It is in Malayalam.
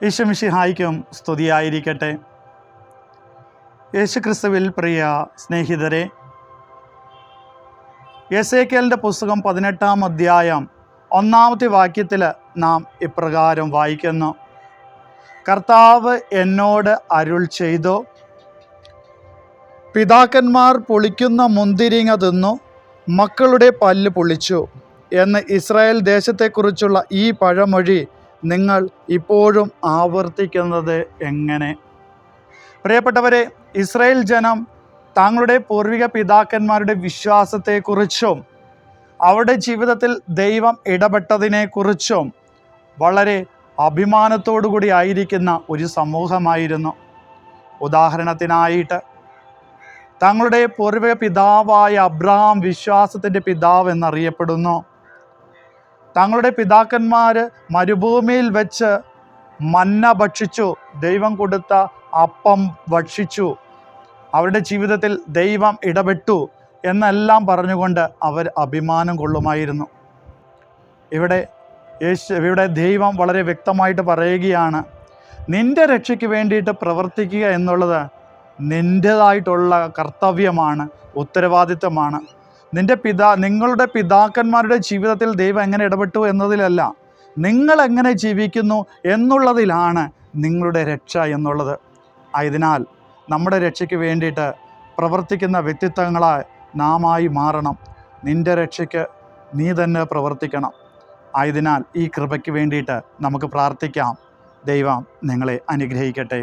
ഈശോമിശിഹായ്ക്കും സ്തുതിയായിരിക്കട്ടെ. യേശുക്രിസ്തുവിൽ പ്രിയ സ്നേഹിതരെ, എസേക്കിയേലിൻ്റെ പുസ്തകം 18-ാം അധ്യായം 1-ാമത്തെ വാക്യത്തിൽ നാം ഇപ്രകാരം വായിക്കുന്നു: കർത്താവ് എന്നോട് അരുൾ ചെയ്തു, പിതാക്കന്മാർ പൊളിക്കുന്ന മുന്തിരിങ്ങ തിന്നു മക്കളുടെ പല്ല് പൊളിച്ചു എന്ന് ഇസ്രായേൽ ദേശത്തെക്കുറിച്ചുള്ള ഈ പഴമൊഴി നിങ്ങൾ ഇപ്പോഴും ആവർത്തിക്കുന്നത് എങ്ങനെ? പ്രിയപ്പെട്ടവരെ, ഇസ്രായേൽ ജനം തങ്ങളുടെ പൂർവിക പിതാക്കന്മാരുടെ വിശ്വാസത്തെക്കുറിച്ചും അവരുടെ ജീവിതത്തിൽ ദൈവം ഇടപെട്ടതിനെക്കുറിച്ചും വളരെ അഭിമാനത്തോടു കൂടി ആയിരിക്കുന്ന ഒരു സമൂഹമായിരുന്നു. ഉദാഹരണത്തിനായിട്ട്, തങ്ങളുടെ പൂർവിക പിതാവായ അബ്രഹാം വിശ്വാസത്തിൻ്റെ പിതാവ് എന്നറിയപ്പെടുന്നു. തങ്ങളുടെ പിതാക്കന്മാർ മരുഭൂമിയിൽ വെച്ച് മന്ന ഭക്ഷിച്ചു, ദൈവം കൊടുത്ത അപ്പം ഭക്ഷിച്ചു, അവരുടെ ജീവിതത്തിൽ ദൈവം ഇടപെട്ടു എന്നെല്ലാം പറഞ്ഞുകൊണ്ട് അവർ അഭിമാനം കൊള്ളുമായിരുന്നു. ഇവിടെ ദൈവം വളരെ വ്യക്തമായിട്ട് പറയുകയാണ്, നിന്റെ രക്ഷയ്ക്ക് വേണ്ടിയിട്ട് പ്രവർത്തിക്കുക എന്നുള്ളത് നിൻ്റേതായിട്ടുള്ള കർത്തവ്യമാണ്, ഉത്തരവാദിത്തമാണ്. നിങ്ങളുടെ പിതാക്കന്മാരുടെ ജീവിതത്തിൽ ദൈവം എങ്ങനെ ഇടപെട്ടു എന്നതിലല്ല, നിങ്ങൾ എങ്ങനെ ജീവിക്കുന്നു എന്നുള്ളതിലാണ് നിങ്ങളുടെ രക്ഷ എന്നുള്ളത്. ആയതിനാൽ നമ്മുടെ രക്ഷയ്ക്ക് വേണ്ടിയിട്ട് പ്രവർത്തിക്കുന്ന വ്യക്തിത്വങ്ങളായി നാമായി മാറണം. നിൻ്റെ രക്ഷയ്ക്ക് നീ തന്നെ പ്രവർത്തിക്കണം. ആയതിനാൽ ഈ കൃപയ്ക്ക് വേണ്ടിയിട്ട് നമുക്ക് പ്രാർത്ഥിക്കാം. ദൈവം നിങ്ങളെ അനുഗ്രഹിക്കട്ടെ.